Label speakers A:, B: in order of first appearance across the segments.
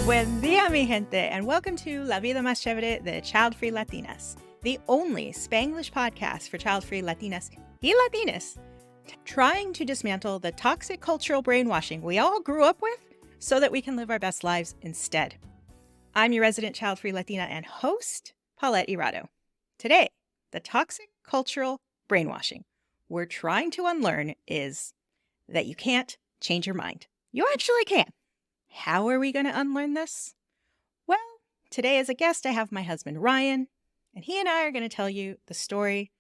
A: Buen dia, mi gente, and welcome to La Vida Más Chévere de Childfree Latinas, the only Spanglish podcast for child-free Latinas y Latinas, trying to dismantle the toxic cultural brainwashing we all grew up with so that we can live our best lives instead. I'm your resident child-free Latina and host, Paulette and Ryan. Today, the toxic cultural brainwashing we're trying to unlearn is that you can't change your mind. You actually can. How are we going to unlearn this? Well, today as a guest, I have my husband, Ryan, and he and I are going to tell you the story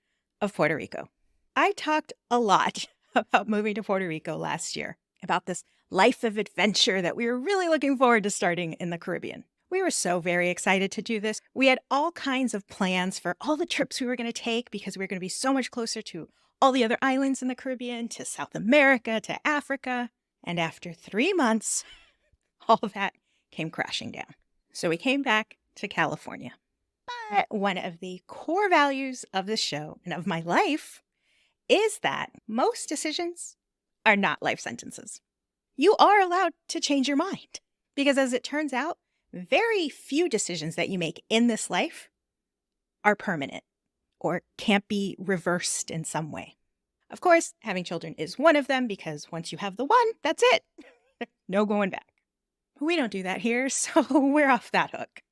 A: of Puerto Rico. I talked a lot about moving to Puerto Rico last year, about this life of adventure that we were really looking forward to starting in the Caribbean. We were so very excited to do this. We had all kinds of plans for all the trips we were going to take because we were going to be so much closer to all the other islands in the Caribbean, to South America, to Africa. And after 3 months, all of that came crashing down. So we came back to California. But one of the core values of this show and of my life is that most decisions are not life sentences. You are allowed to change your mind because, as it turns out, very few decisions that you make in this life are permanent or can't be reversed in some way. Of course, having children is one of them because once you have the one, that's it. No going back. We don't do that here, so we're off that hook.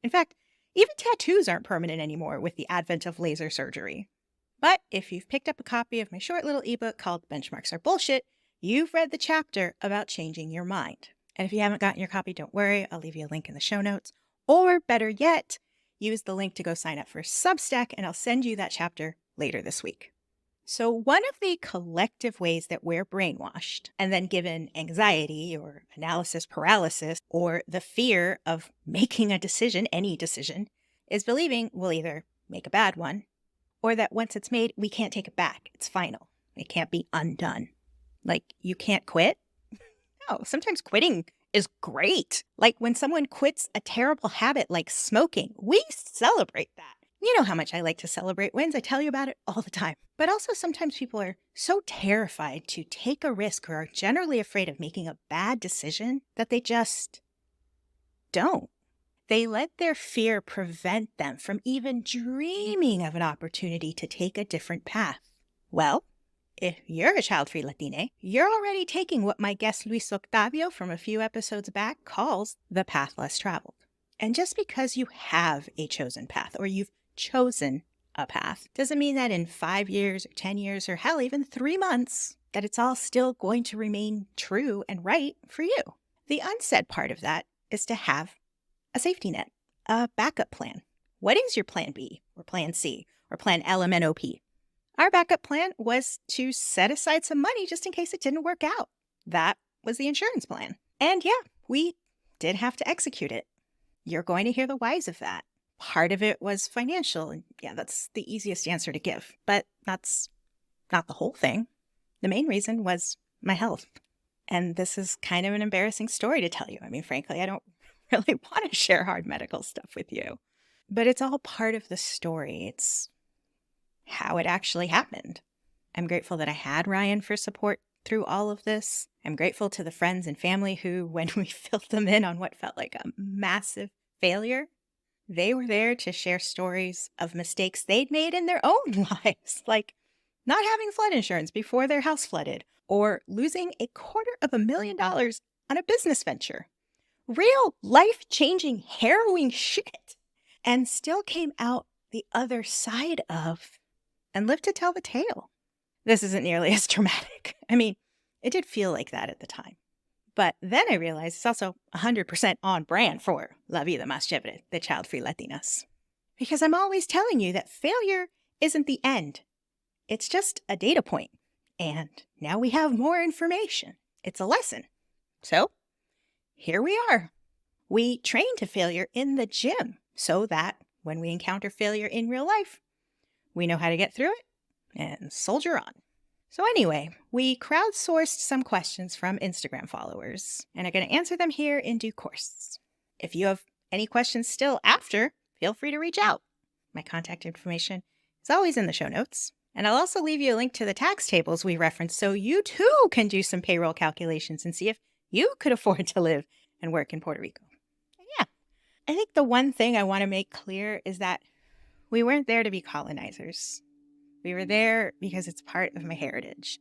A: In fact, even tattoos aren't permanent anymore with the advent of laser surgery. But if you've picked up a copy of my short little ebook called Benchmarks Are Bullshit, you've read the chapter about changing your mind. And if you haven't gotten your copy, don't worry, I'll leave you a link in the show notes. Or better yet, use the link to go sign up for Substack, and I'll send you that chapter later this week. So one of the collective ways that we're brainwashed and then given anxiety or analysis paralysis or the fear of making a decision, any decision, is believing we'll either make a bad one or that once it's made, we can't take it back. It's final. It can't be undone. Like, you can't quit? No, sometimes quitting is great. Like when someone quits a terrible habit like smoking, we celebrate that. You know how much I like to celebrate wins. I tell you about it all the time. But also sometimes people are so terrified to take a risk or are generally afraid of making a bad decision that they just don't. They let their fear prevent them from even dreaming of an opportunity to take a different path. Well, if you're a child-free Latina, you're already taking what my guest Luis Octavio from a few episodes back calls the path less traveled. And just because you have a chosen path or you've chosen a path doesn't mean that in 5 years or 10 years or hell, even 3 months, that it's all still going to remain true and right for you. The unsaid part of that is to have a safety net, a backup plan. What is your plan B or plan C or plan LMNOP? Our backup plan was to set aside some money just in case it didn't work out. That was the insurance plan. And yeah, we did have to execute it. You're going to hear the whys of that. Part of it was financial, and yeah, that's the easiest answer to give, but that's not the whole thing. The main reason was my health. And this is kind of an embarrassing story to tell you. I mean, frankly, I don't really want to share hard medical stuff with you, but it's all part of the story. It's how it actually happened. I'm grateful that I had Ryan for support through all of this. I'm grateful to the friends and family who, when we filled them in on what felt like a massive failure, they were there to share stories of mistakes they'd made in their own lives, like not having flood insurance before their house flooded, or losing $250,000 on a business venture. Real life-changing, harrowing shit. And still came out the other side of and lived to tell the tale. This isn't nearly as dramatic. I mean, it did feel like that at the time. But then I realized it's also 100% on brand for La Vida Más Chévere, the child-free Latinas. Because I'm always telling you that failure isn't the end. It's just a data point. And now we have more information. It's a lesson. So here we are. We train to failure in the gym so that when we encounter failure in real life, we know how to get through it and soldier on. So anyway, we crowdsourced some questions from Instagram followers, and I'm going to answer them here in due course. If you have any questions still after, feel free to reach out. My contact information is always in the show notes. And I'll also leave you a link to the tax tables we referenced so you too can do some payroll calculations and see if you could afford to live and work in Puerto Rico. I think the one thing I want to make clear is that we weren't there to be colonizers. We were there because it's part of my heritage.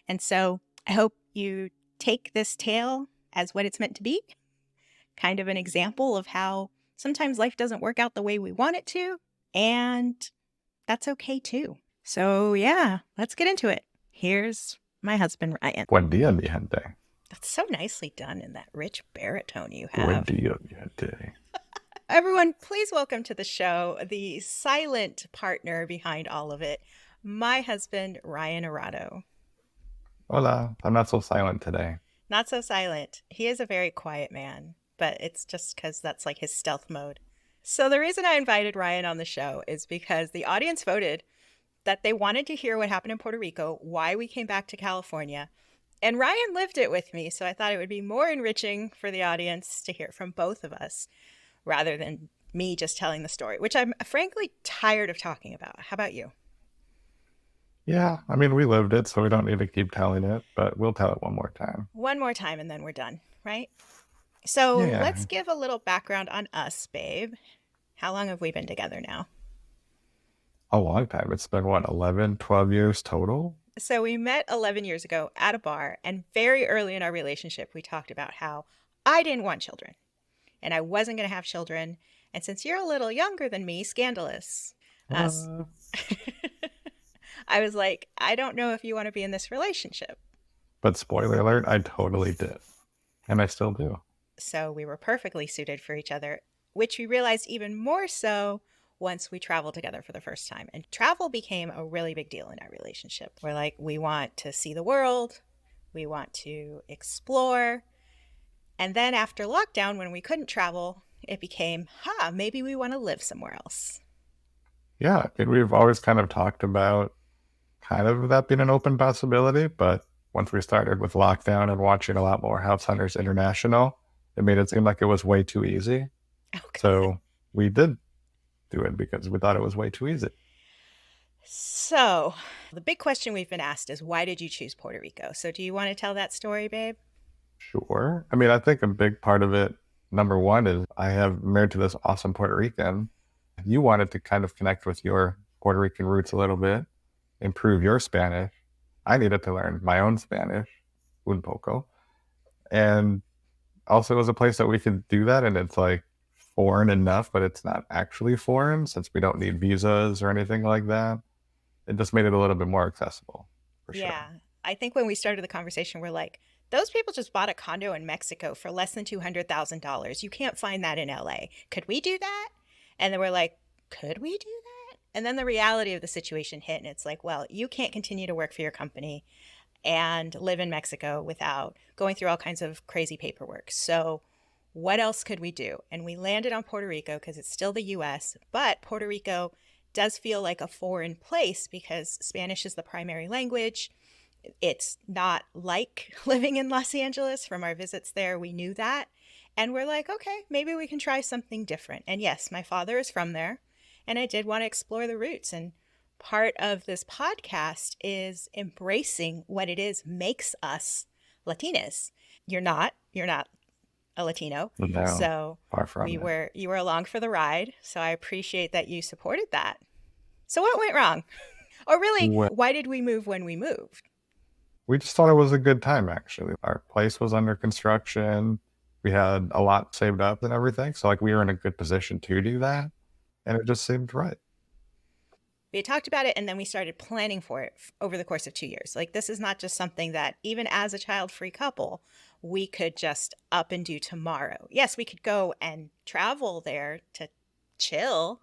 A: And so I hope you take this tale as what it's meant to be, kind of an example of how sometimes life doesn't work out the way we want it to, and that's okay too. So yeah, let's get into it. Here's my husband, Ryan.
B: Buen día, mi gente.
A: That's so nicely done in that rich baritone you
B: Buen
A: have.
B: día, mi gente.
A: Everyone, please welcome to the show the silent partner behind all of it, my husband, Ryan Arado.
B: Hola. I'm not so silent today.
A: Not so silent. He is a very quiet man, but it's just because that's like his stealth mode. So, the reason I invited Ryan on the show is because the audience voted that they wanted to hear what happened in Puerto Rico, why we came back to California. And Ryan lived it with me, so I thought it would be more enriching for the audience to hear from both of us rather than me just telling the story, which I'm frankly tired of talking about. How about you?
B: Yeah, I mean, we lived it, so we don't need to keep telling it, but we'll tell it one more time.
A: One more time and then we're done, right? So let's
B: Yeah,
A: give a little background on us, babe. How long have we been together now?
B: a long time. It's been, what, 11, 12 years total?
A: So we met 11 years ago at a bar, and very early in our relationship, we talked about how I didn't want children and I wasn't going to have children. And since you're a little younger than me, scandalous, us,
B: Uh,
A: I was like, I don't know if you want to be in this relationship.
B: but spoiler alert, I totally did. And I still do.
A: So we were perfectly suited for each other, which we realized even more so once we traveled together for the first time. And travel became a really big deal in our relationship. We're like, we want to see the world, we want to explore. And then after lockdown, when we couldn't travel, it became, maybe we want to live somewhere else.
B: Yeah, I mean, we've always kind of talked about kind of that being an open possibility, but once we started with lockdown and watching a lot more House Hunters International, it made it seem like it was way too easy.
A: Okay.
B: So we did do it because we thought it was way too easy.
A: So the big question we've been asked is, why did you choose Puerto Rico? So do you want to tell that story, babe?
B: Sure. I mean, I think a big part of it, number one, is I have married to this awesome Puerto Rican. You wanted to kind of connect with your Puerto Rican roots a little bit, improve your Spanish. I needed to learn my own Spanish, un poco. And also it was a place that we could do that. And it's like foreign enough, but it's not actually foreign since we don't need visas or anything like that. It just made it a little bit more accessible, for sure.
A: Yeah. I think when we started the conversation, we're like, those people just bought a condo in Mexico for less than $200,000. You can't find that in LA. Could we do that? And then we're like, could we do that? And then the reality of the situation hit, and it's like, well, you can't continue to work for your company and live in Mexico without going through all kinds of crazy paperwork. So, what else could we do? And we landed on Puerto Rico because it's still the US, but Puerto Rico does feel like a foreign place because Spanish is the primary language. It's not like living in Los Angeles. From our visits there, we knew that. And we're like, okay, maybe we can try something different. And yes, my father is from there, and I did want to explore the roots. And part of this podcast is embracing what it is makes us Latinas. You're not a Latino.
B: No,
A: So
B: far from it.
A: you were along for the ride. So I appreciate that you supported that. So what went wrong? Or really,
B: Well,
A: why did we move when we moved?
B: we just thought it was a good time, actually. Our place was under construction. We had a lot saved up and everything. So, like, we were in a good position to do that. And it just seemed right.
A: We had talked about it and then we started planning for it over the course of 2 years. Like, this is not just something that, even as a child free couple, we could just up and do tomorrow. Yes, we could go and travel there to chill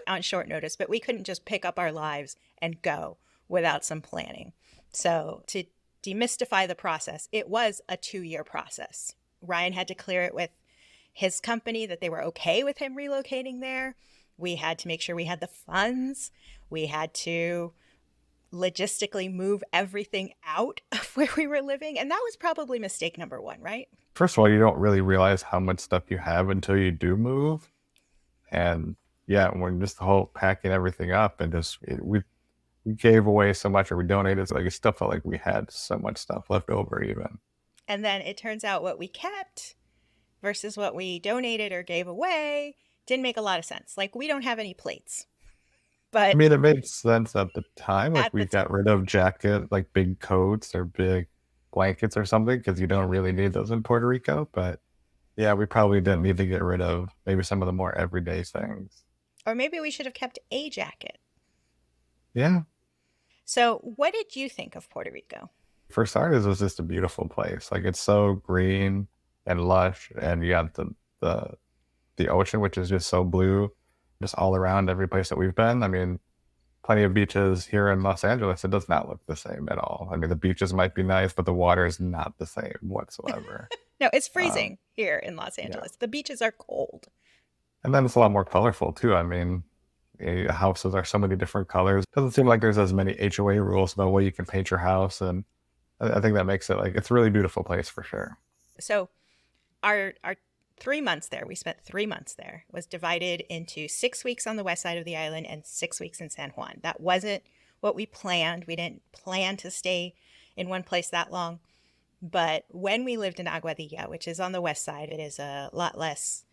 A: on short notice, but we couldn't just pick up our lives and go without some planning. So, to demystify the process, it was a 2 year process. Ryan had to clear it with his company that they were okay with him relocating there. We had to make sure we had the funds. We had to logistically move everything out of where we were living. And that was probably mistake number one, right?
B: First of all, you don't really realize how much stuff you have until you do move. And yeah, when just the whole packing everything up and we gave away so much or we donated, like it still felt like we had so much stuff left over even.
A: And then it turns out what we kept versus what we donated or gave away didn't make a lot of sense. Like, we don't have any plates,
B: I
A: but
B: mean, it made sense at the time. Like,
A: at the
B: we
A: time,
B: got rid of jacket, like big coats or big blankets or something, because you don't really need those in Puerto Rico. But yeah, we probably didn't need to get rid of maybe some of the more everyday things.
A: or maybe we should have kept a jacket.
B: Yeah.
A: So, what did you think of Puerto Rico?
B: For starters, it was just a beautiful place. Like, it's so green and lush, and you got the the ocean, which is just so blue, just all around every place that we've been. I mean, plenty of beaches here in Los Angeles. It does not look the same at all. I mean, the beaches might be nice, but the water is not the same whatsoever.
A: No, it's
B: Um,
A: freezing here in Los
B: yeah.
A: Angeles. The beaches are cold.
B: And then it's a lot more colorful too. I mean, houses are so many different colors. Doesn't seem like there's as many HOA rules about what you can paint your house. And I think that makes it like, it's a really beautiful place for sure.
A: So, our 3 months there, we spent 3 months there, was divided into 6 weeks on the west side of the island and 6 weeks in San Juan. That wasn't what we planned. We didn't plan to stay in one place that long. But when we lived in Aguadilla, which is on the west side, it is a lot less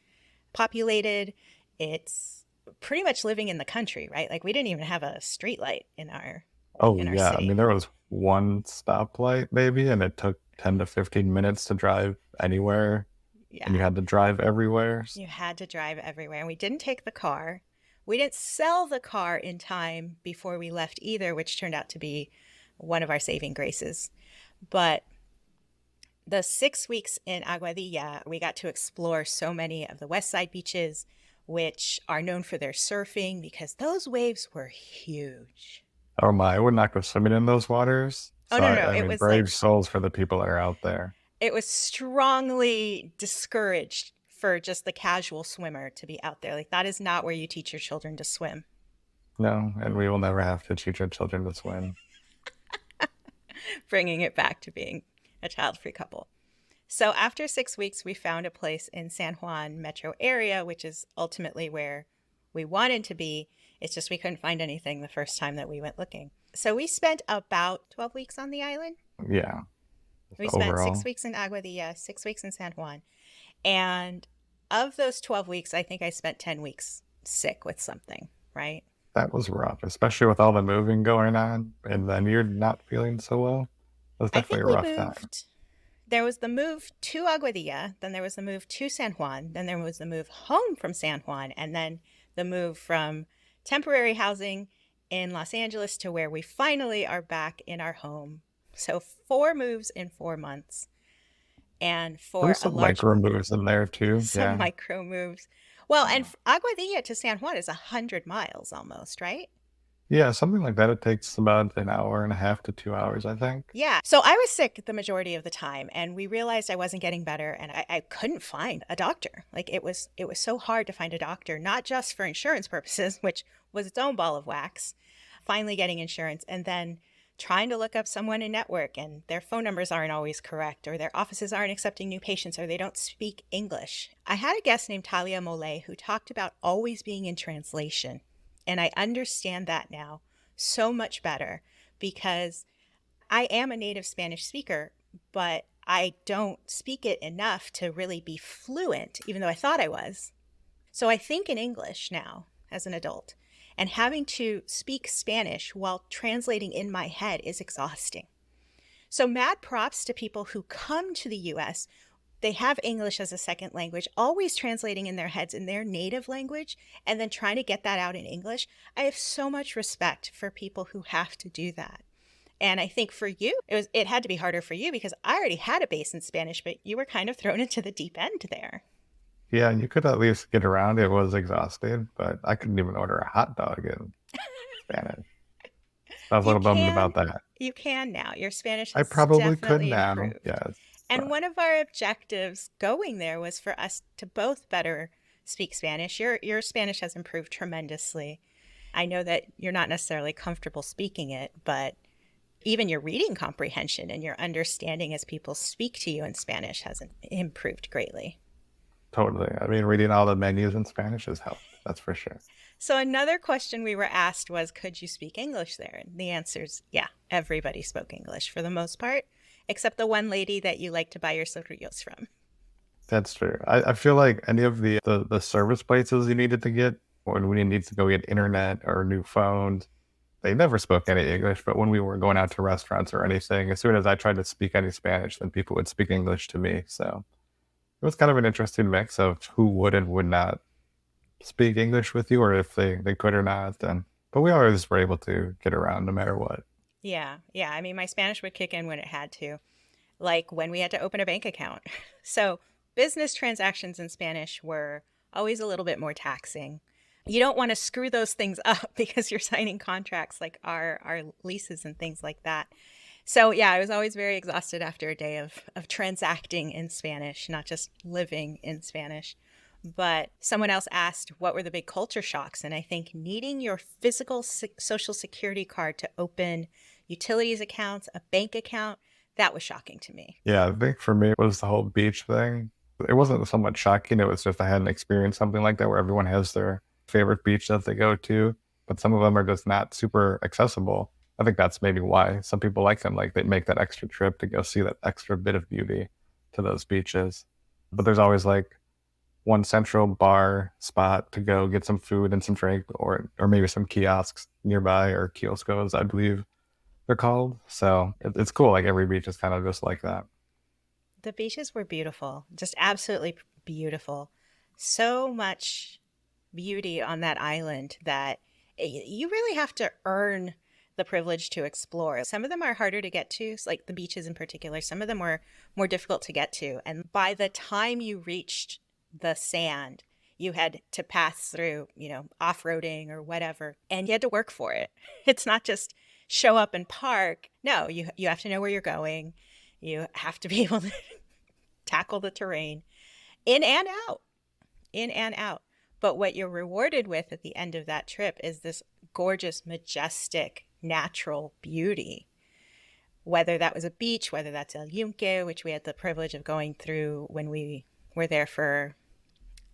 A: populated. It's pretty much living in the country, right? Like, we didn't even have a street light
B: Oh
A: in our
B: yeah. I
A: city.
B: mean, there was one stoplight maybe, and it took 10 to 15 minutes to drive anywhere, and
A: Yeah,
B: you had to drive everywhere.
A: you had to drive everywhere. And we didn't take the car. We didn't sell the car in time before we left either, which turned out to be one of our saving graces. But the 6 weeks in Aguadilla, we got to explore so many of the West Side beaches, which are known for their surfing because those waves were huge.
B: Oh my, I would not go swimming in those waters.
A: Oh,
B: So
A: no, no,
B: I
A: it
B: mean,
A: was like,
B: brave souls for the people that are out there.
A: it was strongly discouraged for just the casual swimmer to be out there. Like, that is not where you teach your children to swim.
B: No, and we will never have to teach our children to swim.
A: Bringing it back to being a child-free couple. So after 6 weeks, we found a place in San Juan metro area, which is ultimately where we wanted to be. It's just we couldn't find anything the first time that we went looking. So we spent about 12 weeks on the island.
B: Yeah,
A: We
B: just
A: spent six
B: overall,
A: weeks in Aguadilla, 6 weeks in San Juan. And of those 12 weeks, I think I spent 10 weeks sick with something, right?
B: that was rough, especially with all the moving going on, and then you're not feeling so well. It was
A: I
B: definitely
A: think
B: a
A: we
B: rough time.
A: moved. There was the move to Aguadilla, then there was the move to San Juan, then there was the move home from San Juan, and then the move from temporary housing in Los Angeles to where we finally are back in our home. So 4 moves in 4 months, and
B: There
A: for
B: was
A: a
B: some
A: large
B: micro moves in there too.
A: some
B: Yeah,
A: micro moves. Well, and
B: yeah,
A: Aguadilla to San Juan is 100 miles almost, right?
B: yeah, something like that. It takes about an hour and a half to 2 hours, I think.
A: Yeah. So I was sick the majority of the time, and we realized I wasn't getting better, and I couldn't find a doctor. Like, it was so hard to find a doctor, not just for insurance purposes, which was its own ball of wax. Finally getting insurance, and then trying to look up someone in network, and their phone numbers aren't always correct, or their offices aren't accepting new patients, or they don't speak English. I had a guest named Talia Mole who talked about always being in translation, and I understand that now so much better because I am a native Spanish speaker, but I don't speak it enough to really be fluent, even though I thought I was. So I think in English now as an adult, and having to speak Spanish while translating in my head is exhausting. So, mad props to people who come to the US. They have English as a second language, always translating in their heads in their native language, and then trying to get that out in English. I have so much respect for people who have to do that. And I think for you, it had to be harder for you because I already had a base in Spanish, but you were kind of thrown into the deep end there.
B: Yeah, you could at least get around. It was exhausting, but I couldn't even order a hot dog in Spanish. I was a
A: You
B: little bummed
A: can
B: about that.
A: you can now. Your Spanish
B: I
A: has
B: probably could
A: definitely
B: now.
A: improved.
B: Yes,
A: And
B: but
A: one of our objectives going there was for us to both better speak Spanish. Your Spanish has improved tremendously. I know that you're not necessarily comfortable speaking it, but even your reading comprehension and your understanding as people speak to you in Spanish has improved greatly.
B: totally. I mean, reading all the menus in Spanish has helped. That's for sure.
A: So another question we were asked was, could you speak English there? And the answer is, yeah, everybody spoke English for the most part, except the one lady that you like to buy your sorillos from.
B: That's true. I feel like any of the service places you needed to get when we needed to go get internet or new phones, they never spoke any English. But when we were going out to restaurants or anything, as soon as I tried to speak any Spanish, then people would speak English to me. So it was kind of an interesting mix of who would and would not speak English with you, or if they could or not. Then, but we always were able to get around no matter what.
A: Yeah, yeah. I mean, my Spanish would kick in when it had to, like when we had to open a bank account. So business transactions in Spanish were always a little bit more taxing. You don't want to screw those things up because you're signing contracts like our leases and things like that. So yeah, I was always very exhausted after a day of transacting in Spanish, not just living in Spanish. But someone else asked what were the big culture shocks, and I think needing your physical social security card to open utilities accounts, a bank account, that was shocking to me.
B: Yeah, I think for me it was the whole beach thing. It wasn't so much shocking. It was just I hadn't experienced something like that where everyone has their favorite beach that they go to, but some of them are just not super accessible. I think that's maybe why some people like them. Like they make that extra trip to go see that extra bit of beauty to those beaches. But there's always like one central bar spot to go get some food and some drink, or maybe some kiosks nearby, or kioskos, I believe they're called. So it's cool. Like every beach is kind of just like that.
A: The beaches were beautiful, just absolutely beautiful. So much beauty on that island that you really have to earn the privilege to explore. Some of them are harder to get to, like the beaches in particular. Some of them were more difficult to get to. And by the time you reached the sand, you had to pass through, off-roading or whatever, and you had to work for it. It's not just show up and park. No, you have to know where you're going. You have to be able to tackle the terrain in and out, in and out. But what you're rewarded with at the end of that trip is this gorgeous, majestic, natural beauty. Whether that was a beach, whether that's El Yunque, which we had the privilege of going through when we were there for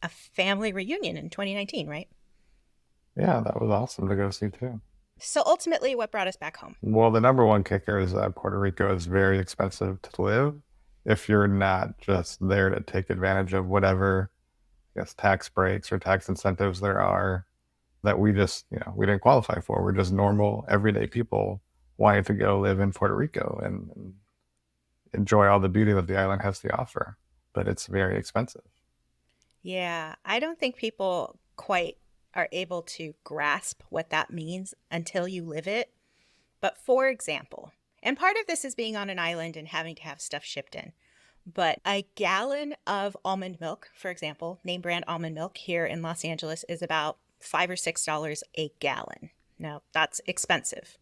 A: a family reunion in 2019, right?
B: Yeah, that was awesome to go see too.
A: So ultimately, what brought us back home?
B: Well, the number one kicker is that Puerto Rico is very expensive to live if you're not just there to take advantage of whatever, I guess, tax breaks or tax incentives there are that we just, we didn't qualify for. We're just normal, everyday people wanting to go live in Puerto Rico and enjoy all the beauty that the island has to offer. But it's very expensive.
A: Yeah, I don't think people quite are able to grasp what that means until you live it. But for example, and part of this is being on an island and having to have stuff shipped in. But a gallon of almond milk, for example, name brand almond milk here in Los Angeles is about $5 or $6 a gallon. Now, that's expensive.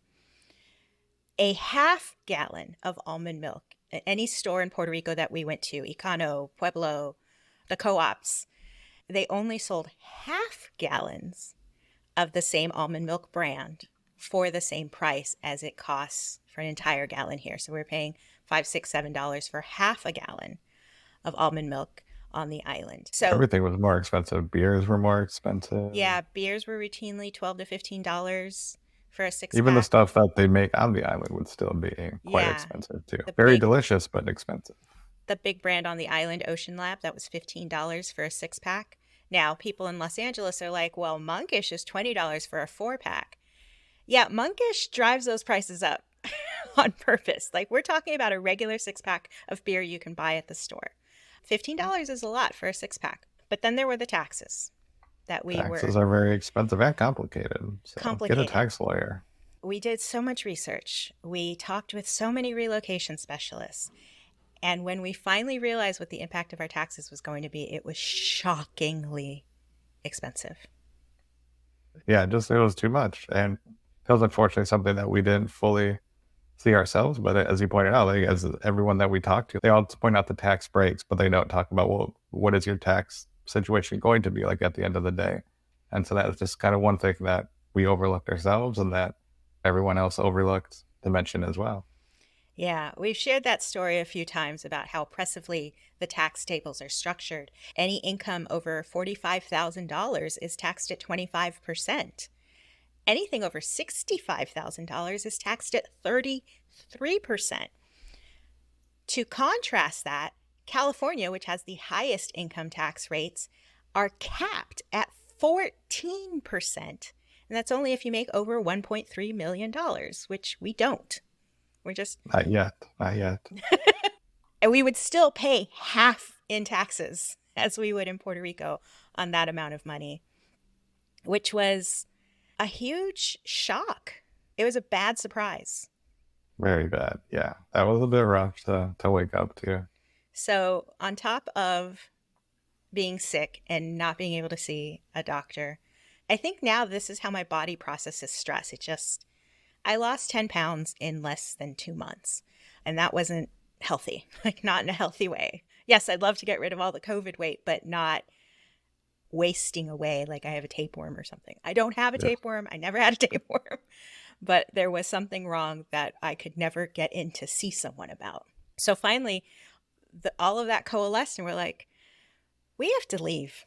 A: A half gallon of almond milk at any store in Puerto Rico that we went to, Icano, Pueblo, the co-ops, they only sold half gallons of the same almond milk brand for the same price as it costs for an entire gallon here. So we're paying $5, $6, $7 for half a gallon of almond milk on the island. So
B: Everything was more expensive. Beers were more expensive.
A: yeah, beers were routinely $12 to $15 for a six
B: Even the
A: pack.
B: stuff that they make on the island would still be quite
A: Yeah,
B: expensive too.
A: the
B: Very
A: big
B: delicious, but expensive.
A: the big brand on the island, Ocean Lab, that was $15 for a six pack. Now, people in Los Angeles are like, well, Monkish is $20 for a four pack. Yeah, Monkish drives those prices up on purpose. Like, we're talking about a regular six pack of beer you can buy at the store. $15 is a lot for a six pack. But then there were the taxes that we were
B: Taxes are very expensive and complicated. So get a
A: complicated.
B: tax lawyer.
A: We did so much research. We talked with so many relocation specialists. And when we finally realized what the impact of our taxes was going to be, it was shockingly expensive.
B: Yeah, just it was too much. And it was unfortunately something that we didn't fully see ourselves. But as you pointed out, like as everyone that we talk to, they all point out the tax breaks, but they don't talk about, well, what is your tax situation going to be like at the end of the day? And so that was just kind of one thing that we overlooked ourselves and that everyone else overlooked to mention as well.
A: Yeah, we've shared that story a few times about how oppressively the tax tables are structured. Any income over $45,000 is taxed at 25%. Anything over $65,000 is taxed at 33%. To contrast that, California, which has the highest income tax rates, are capped at 14%. And that's only if you make over $1.3 million, which we don't. We're just,
B: Not yet. Not yet.
A: and we would still pay half in taxes as we would in Puerto Rico on that amount of money, which was a huge shock. It was a bad surprise.
B: Very bad. Yeah. That was a bit rough to wake up to.
A: So, on top of being sick and not being able to see a doctor, I think now this is how my body processes stress. I lost 10 pounds in less than 2 months, and that wasn't healthy, like not in a healthy way. Yes, I'd love to get rid of all the COVID weight, but not wasting away like I have a tapeworm or something. I don't have a
B: Yeah.
A: tapeworm. I never had a tapeworm, but there was something wrong that I could never get in to see someone about. So finally, all of that coalesced, and we're like, we have to leave.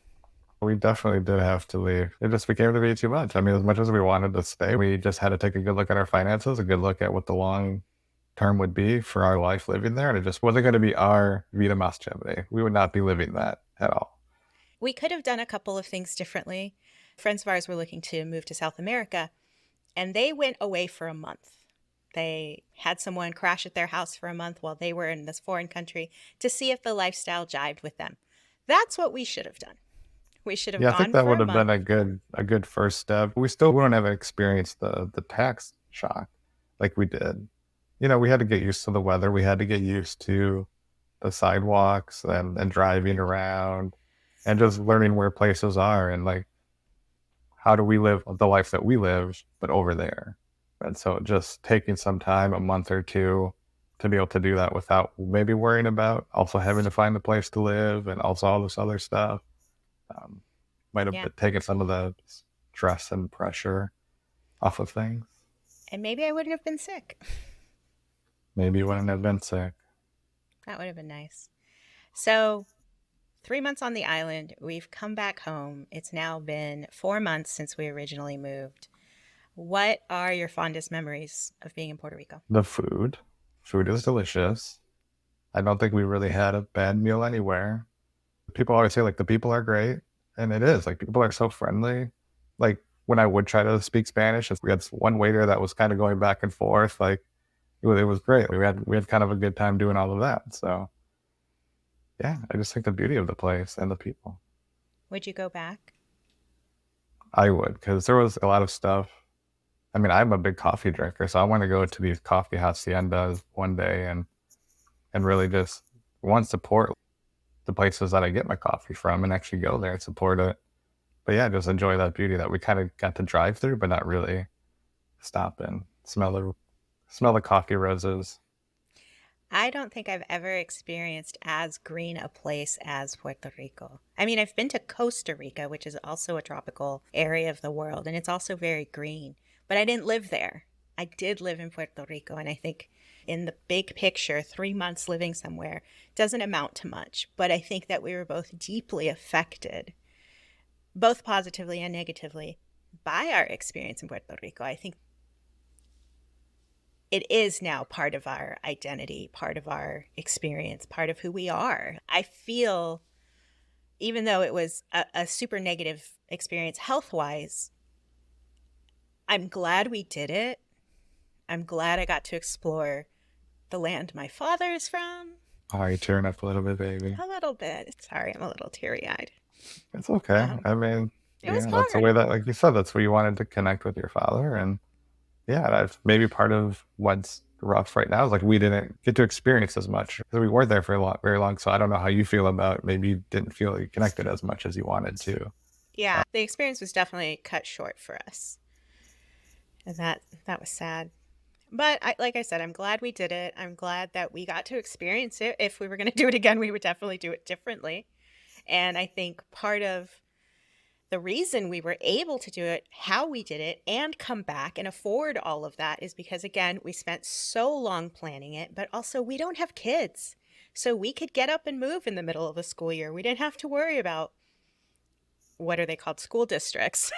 B: We definitely did have to leave. It just became to be too much. I mean, as much as we wanted to stay, we just had to take a good look at our finances, a good look at what the long term would be for our life living there. And it just wasn't going to be our vida más chévere. We would not be living that at all.
A: We could have done a couple of things differently. Friends of ours were looking to move to South America, and they went away for a month. They had someone crash at their house for a month while they were in this foreign country to see if the lifestyle jived with them. That's what we should have done. We should have
B: Yeah, I think
A: gone
B: that
A: for
B: would
A: a
B: have been
A: month.
B: a good first step. We still wouldn't have experienced the tax shock like we did. You know, we had to get used to the weather. We had to get used to the sidewalks and driving around and just learning where places are and like how do we live the life that we live, but over there. And so just taking some time, a month or two, to be able to do that without maybe worrying about also having to find a place to live and also all this other stuff um, might have
A: Yeah.
B: taken some of the stress and pressure off of things.
A: And maybe I wouldn't have been sick.
B: Maybe you wouldn't have been sick.
A: That would have been nice. So, 3 months on the island, we've come back home. It's now been 4 months since we originally moved. What are your fondest memories of being in Puerto Rico?
B: The food. Food is delicious. I don't think we really had a bad meal anywhere. People always say like the people are great, and it is. Like people are so friendly. Like when I would try to speak Spanish, we had one waiter that was kind of going back and forth. Like it was great. We had kind of a good time doing all of that. So yeah, I just think the beauty of the place and the people.
A: Would you go back?
B: I would, because there was a lot of stuff. I mean, I'm a big coffee drinker, so I want to go to these coffee haciendas one day and really just one support the places that I get my coffee from and actually go there and support it. But yeah, just enjoy that beauty that we kind of got to drive through, but not really stop and smell the coffee roses.
A: I don't think I've ever experienced as green a place as Puerto Rico. I mean, I've been to Costa Rica, which is also a tropical area of the world, and it's also very green, but I didn't live there. I did live in Puerto Rico, and I think in the big picture, 3 months living somewhere doesn't amount to much. But I think that we were both deeply affected, both positively and negatively, by our experience in Puerto Rico. I think it is now part of our identity, part of our experience, part of who we are. I feel, even though it was a super negative experience health wise, I'm glad we did it. I'm glad I got to explore the land my father is from.
B: Oh, you tearing up a little bit, baby.
A: A little bit. Sorry, I'm a little teary eyed.
B: It's okay. I mean,
A: It was
B: yeah, that's the way
A: hard.
B: that, like you said, that's where you wanted to connect with your father. And yeah, that's maybe part of what's rough right now is like we didn't get to experience as much because we weren't there for a long, very long. So I don't know how you feel about maybe you didn't feel you connected as much as you wanted to.
A: Yeah, the experience was definitely cut short for us. And that was sad. But like I said, I'm glad we did it. I'm glad that we got to experience it. If we were going to do it again, we would definitely do it differently. And I think part of the reason we were able to do it, how we did it, and come back and afford all of that is because, again, we spent so long planning it, but also we don't have kids. So we could get up and move in the middle of the school year. We didn't have to worry about what are they called? School districts.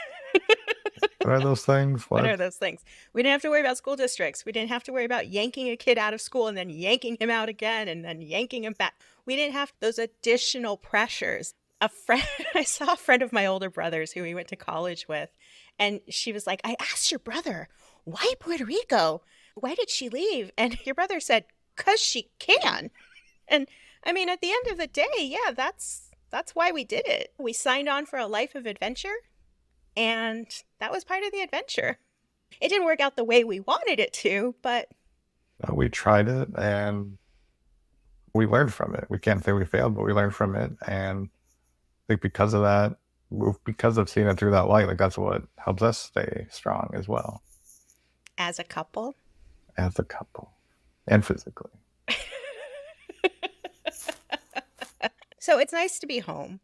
B: What are those things?
A: What are
B: What?
A: those things? We didn't have to worry about school districts. We didn't have to worry about yanking a kid out of school and then yanking him out again and then yanking him back. We didn't have those additional pressures. A friend, I saw a friend of my older brother's who we went to college with, and she was like, I asked your brother, why Puerto Rico? Why did she leave? And your brother said, because she can. And I mean, at the end of the day, yeah, that's why we did it. We signed on for a life of adventure, and that was part of the adventure. It didn't work out the way we wanted it to, but
B: We tried it and we learned from it. We can't say we failed, but we learned from it. And I think because of that, because of seeing it through that light, like that's what helps us stay strong as well
A: as a couple.
B: as a couple and physically.
A: So it's nice to be home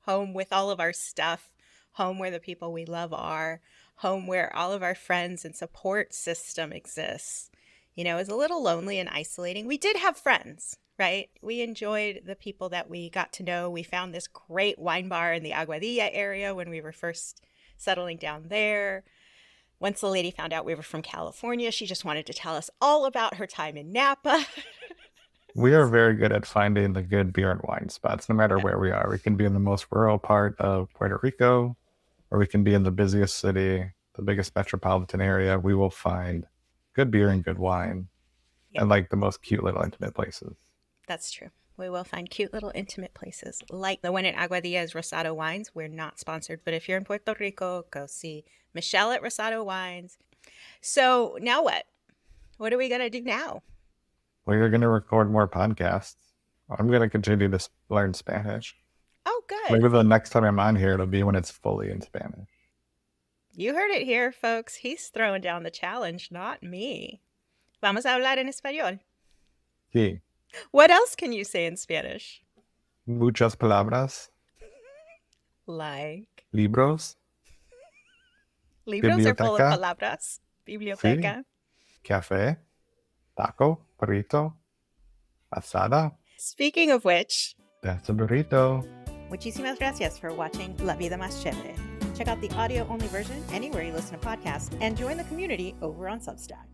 A: with all of our stuff, home where the people we love are, home where all of our friends and support system exists. You know, it's a little lonely and isolating. We did have friends, right? We enjoyed the people that we got to know. We found this great wine bar in the Aguadilla area when we were first settling down there. Once the lady found out we were from California, she just wanted to tell us all about her time in Napa.
B: We are very good at finding the good beer and wine spots, no matter where we are. We can be in the most rural part of Puerto Rico, or we can be in the busiest city, the biggest metropolitan area. We will find good beer and good wine and like the most cute little intimate places.
A: That's true. We will find cute little intimate places like the one in Aguadilla is Rosado Wines. We're not sponsored, but if you're in Puerto Rico, go see Michelle at Rosado Wines. So now what? What are we going to do now?
B: We're going to record more podcasts. I'm going to continue to learn Spanish.
A: Oh, good.
B: Maybe the next time I'm on here, it'll be when it's fully in Spanish.
A: You heard it here, folks. He's throwing down the challenge, not me. Vamos a hablar en español.
B: Sí.
A: What else can you say in Spanish?
B: Muchas palabras.
A: Like?
B: Libros.
A: Libros
B: Biblioteca.
A: are full of palabras. Biblioteca.
B: Sí. Café. Taco. Burrito. Asada.
A: Speaking of which,
B: That's a burrito.
A: Muchísimas gracias for watching La Vida Más Chévere. Check out the audio-only version anywhere you listen to podcasts and join the community over on Substack.